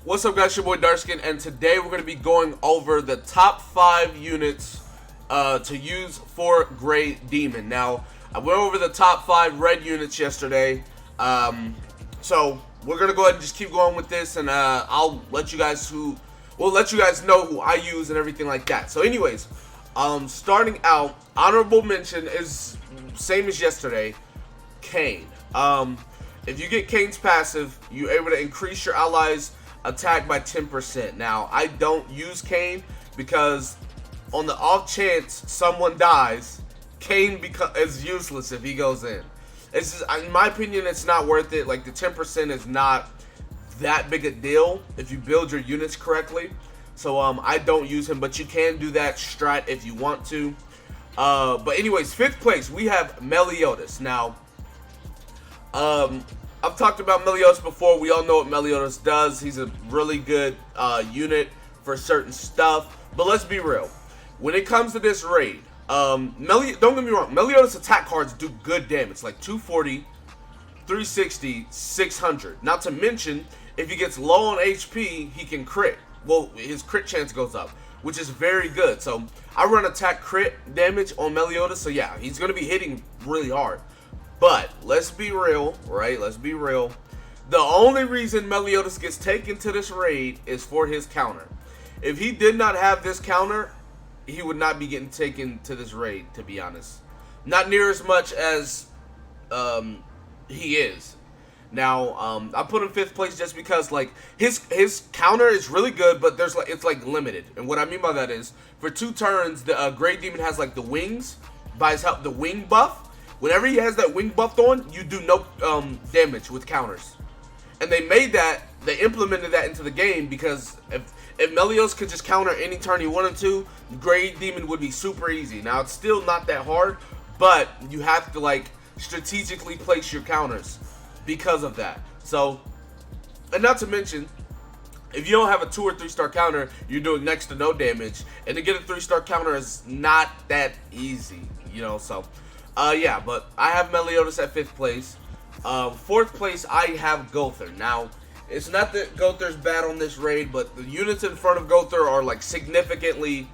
What's up, guys? Your boy Darkskin, and today we're going to be going over the top 5 units to use for Gray Demon. Now, I went over the top 5 red units yesterday, so we're going to go ahead and just keep going with this, and I'll let you guys know who I use and everything like that. So anyways, starting out, honorable mention is same as yesterday, Kane. If you get Kane's passive, you're able to increase your allies' attack by 10%. Now, I don't use Kane because on the off chance someone dies, Kane is useless if he goes in. It's just, in my opinion, it's not worth it. Like, the 10% is not that big a deal if you build your units correctly. So I don't use him, but you can do that strat if you want to. But anyways, 5th place, we have Meliodas. Now, I've talked about Meliodas before. We all know what Meliodas does. He's a really good unit for certain stuff. But let's be real. When it comes to this raid, don't get me wrong, Meliodas attack cards do good damage, like 240, 360, 600. Not to mention, if he gets low on HP, he can crit. Well, his crit chance goes up, which is very good. So I run attack crit damage on Meliodas, so yeah, he's going to be hitting really hard. But let's be real, right? Let's be real. The only reason Meliodas gets taken to this raid is for his counter. If he did not have this counter, he would not be getting taken to this raid, to be honest. Not near as much as he is. Now, I put him 5th place just because, like, his counter is really good, but it's limited. And what I mean by that is, for 2 turns, the Gray Demon has like the wings, by his help, the wing buff. Whenever he has that wing buffed on, you do no damage with counters. And they implemented that into the game because if Meliodas could just counter any turn he wanted to, Gray Demon would be super easy. Now, it's still not that hard, but you have to, like, strategically place your counters because of that. So, and not to mention, if you don't have a 2 or 3 star counter, you're doing next to no damage. And to get a 3-star counter is not that easy, you know, so... yeah, but I have Meliodas at 5th place. 4th place, I have Gother. Now, it's not that Gother's bad on this raid, but the units in front of Gother are, like, significantly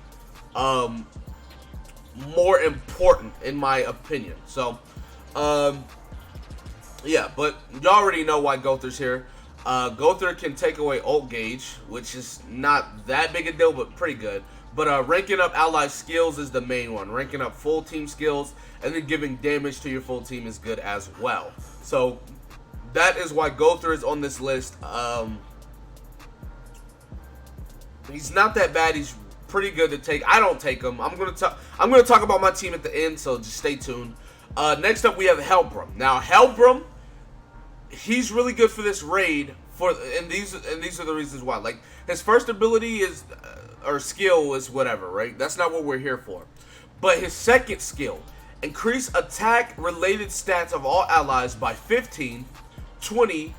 more important, in my opinion. So, yeah, but you already know why Gother's here. Gother can take away ult gauge, which is not that big a deal, but pretty good. But ranking up ally skills is the main one. Ranking up full team skills and then giving damage to your full team is good as well. So that is why Gother is on this list. He's not that bad. He's pretty good to take. I don't take him. I'm gonna talk about my team at the end, so just stay tuned. Next up, we have Helbram. Now Helbram, he's really good for this raid. And these are the reasons why. Like, his first ability is or skill is whatever, right? That's not what we're here for. But his second skill, increase attack related stats of all allies by 15, 20,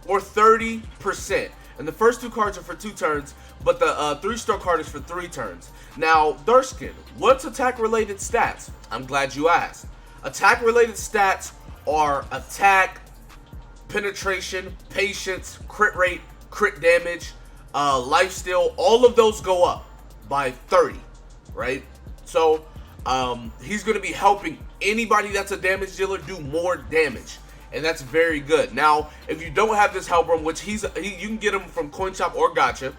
or 30%. And the first 2 cards are for 2 turns, but the 3-star card is for 3 turns. Now, Darkskin, what's attack related stats? I'm glad you asked. Attack related stats are attack, penetration, patience, crit rate, crit damage, lifesteal. All of those go up by 30, right? So he's going to be helping anybody that's a damage dealer do more damage, and that's very good. Now, if you don't have this Helbram, which you can get him from Coin Shop or Gacha,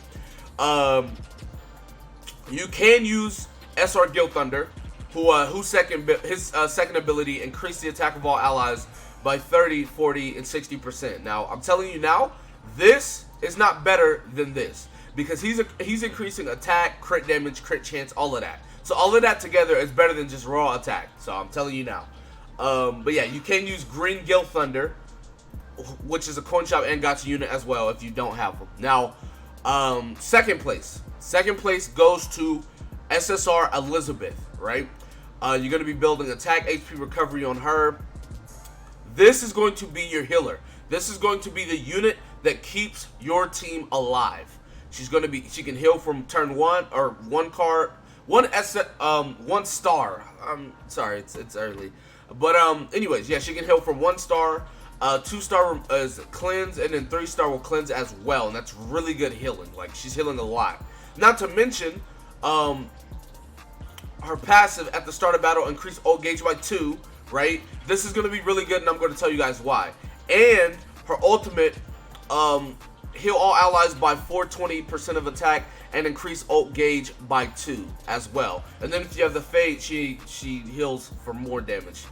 you can use SR Guild Thunder, whose second ability increase the attack of all allies by 30, 40, and 60%. Now, I'm telling you now, this is not better than this because he's increasing attack, crit damage, crit chance, all of that. So all of that together is better than just raw attack. So I'm telling you now. But yeah, you can use Green Guild Thunder, which is a Coin Shop and Gacha unit as well if you don't have them. Now, second place. Second place goes to SSR Elizabeth, right? You're going to be building attack, HP recovery on her. This is going to be your healer. This is going to be the unit that keeps your team alive. She can heal from turn 1 or 1 card, 1 star. I'm sorry, it's early. But anyways, yeah, she can heal from 1 star. 2-star is cleanse, and then 3-star will cleanse as well, and that's really good healing. Like, she's healing a lot. Not to mention, her passive at the start of battle increase ult gauge by 2, right? This is going to be really good, and I'm going to tell you guys why. And her ultimate, heal all allies by 420% of attack and increase ult gauge by 2 as well. And then if you have the fade, she heals for more damage.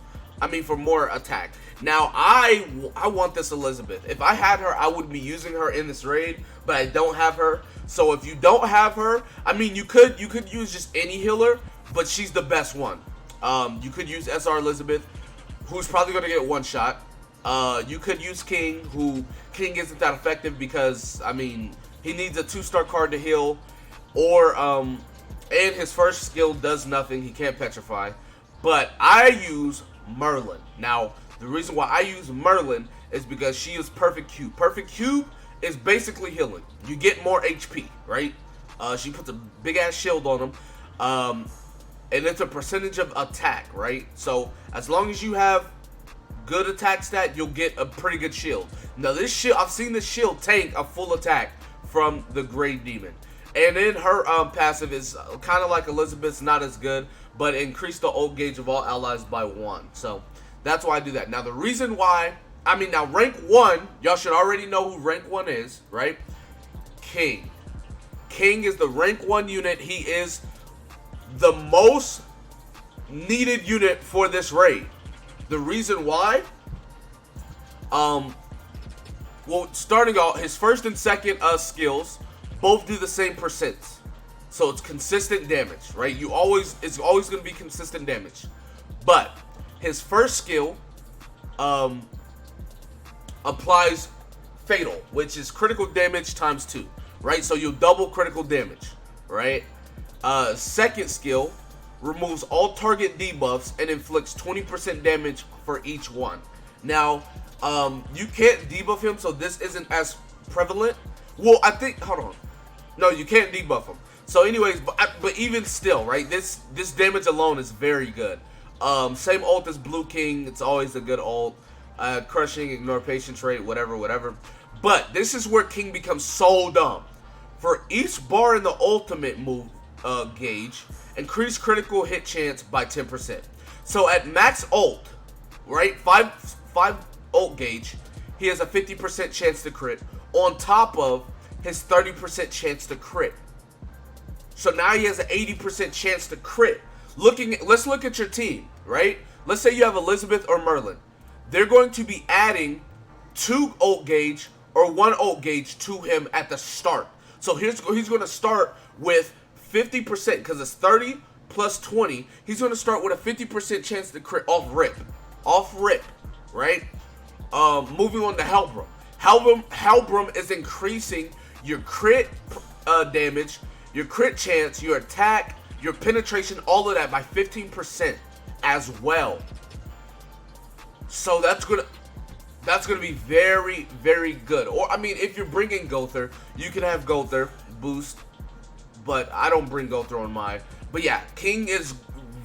I mean, for more attack. Now, I want this Elizabeth. If I had her, I would be using her in this raid, but I don't have her. So if you don't have her, I mean, you could use just any healer, but she's the best one. You could use SR Elizabeth, who's probably going to get one shot. You could use King, who King isn't that effective because, I mean, he needs a 2-star card to heal, or and his first skill does nothing. He can't petrify. But I use Merlin. Now, the reason why I use Merlin is because she is Perfect Cube. Perfect Cube is basically healing. You get more HP, right? She puts a big ass shield on him, and it's a percentage of attack, right? So as long as you have good attack stat, you'll get a pretty good shield. Now this shield, I've seen this shield tank a full attack from the Grave Demon. And then her passive is kind of like Elizabeth's, not as good, but increase the ult gauge of all allies by 1. So that's why I do that. Now the reason why, I mean, now rank 1, y'all should already know who rank 1 is, right? King. King is the rank 1 unit. He is the most needed unit for this raid. The reason why, well, starting out, his first and second skills both do the same percents, so it's consistent damage, right? It's always going to be consistent damage. But his first skill applies fatal, which is critical damage times 2, right? So you'll double critical damage, right? Second skill removes all target debuffs and inflicts 20% damage for each one. Now, you can't debuff him, so this isn't as prevalent. Well, I think, hold on. No, you can't debuff him. So anyways, but even still, right, this damage alone is very good. Same ult as Blue King. It's always a good ult. Crushing, ignore patience rate, whatever. But this is where King becomes so dumb. For each bar in the ultimate move gauge, increase critical hit chance by 10%. So at max ult, right, 5 ult gauge, he has a 50% chance to crit on top of his 30% chance to crit. So now he has an 80% chance to crit. Let's look at your team, right? Let's say you have Elizabeth or Merlin. They're going to be adding 2 ult gauge or 1 ult gauge to him at the start. So he's going to start with 50%, because it's 30 plus 20. He's going to start with a 50% chance to crit off rip, right? Moving on to Helbram. Helbram is increasing your crit damage, your crit chance, your attack, your penetration, all of that by 15% as well. So that's gonna be very, very good. Or I mean, if you're bringing Gother, you can have Gother boost, but I don't bring Gother on mine. But yeah, King is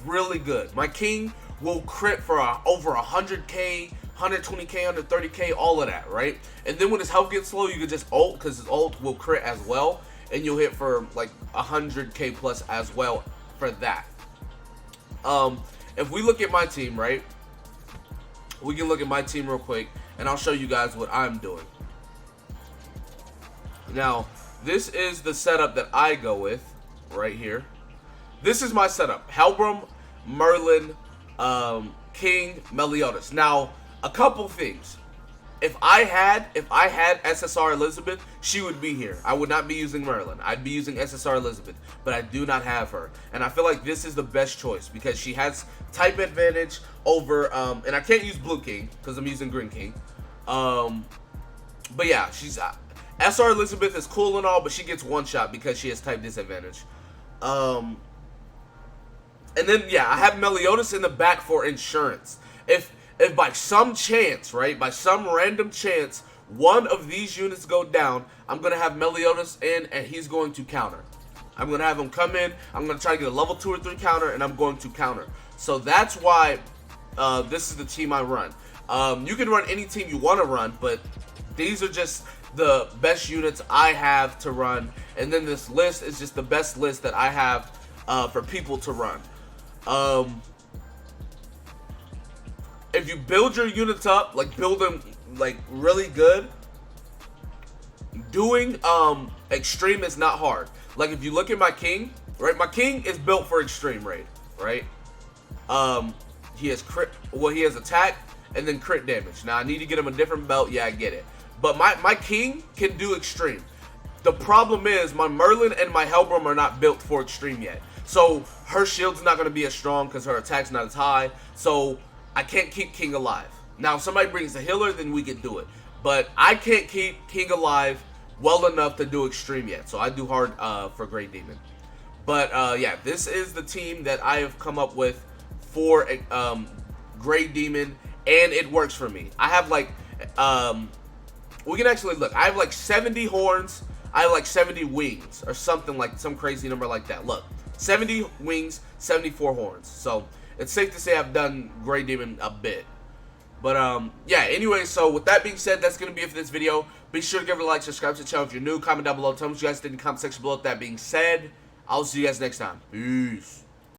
really good. My King will crit for over 100k, 120k, 130k, all of that, right? And then when his health gets low, you can just ult, because his ult will crit as well, and you'll hit for like 100k plus as well for that. If we look at my team, right? We can look at my team real quick, and I'll show you guys what I'm doing. Now, this is the setup that I go with right here. This is my setup: Helbram, Merlin, King, Meliodas. Now, a couple things. If I had SSR Elizabeth, she would be here. I would not be using Merlin. I'd be using SSR Elizabeth, but I do not have her. And I feel like this is the best choice because she has type advantage over, and I can't use Blue King because I'm using Green King. But yeah, she's, SR Elizabeth is cool and all, but she gets one shot because she has type disadvantage. And then, yeah, I have Meliodas in the back for insurance. If by some chance, right, by some random chance, one of these units go down, I'm going to have Meliodas in, and he's going to counter. I'm going to have him come in, I'm going to try to get a level 2 or 3 counter, and I'm going to counter. So that's why this is the team I run. You can run any team you want to run, but these are just the best units I have to run, and then this list is just the best list that I have for people to run. If you build your units up, like build them like really good, doing extreme is not hard. Like if you look at my king, right? My king is built for extreme raid, right? He has crit, well, he has attack and then crit damage. Now I need to get him a different belt. Yeah, I get it. But my king can do extreme. The problem is my Merlin and my Hellbrom are not built for extreme yet. So her shield's not going to be as strong because her attack's not as high. So I can't keep King alive. Now if somebody brings a healer, then we can do it. But I can't keep King alive well enough to do extreme yet. So I do hard for Great Demon. But yeah, this is the team that I have come up with for Great Demon, and it works for me. I have like we can actually look. I have like 70 horns. I have like 70 wings or something, like some crazy number like that. Look, 70 wings, 74 horns. So it's safe to say I've done Great Demon a bit. But yeah, anyway, so with that being said, that's going to be it for this video. Be sure to give it a like, subscribe to the channel if you're new, comment down below, tell me what you guys did in the comment section below. With that being said, I'll see you guys next time. Peace.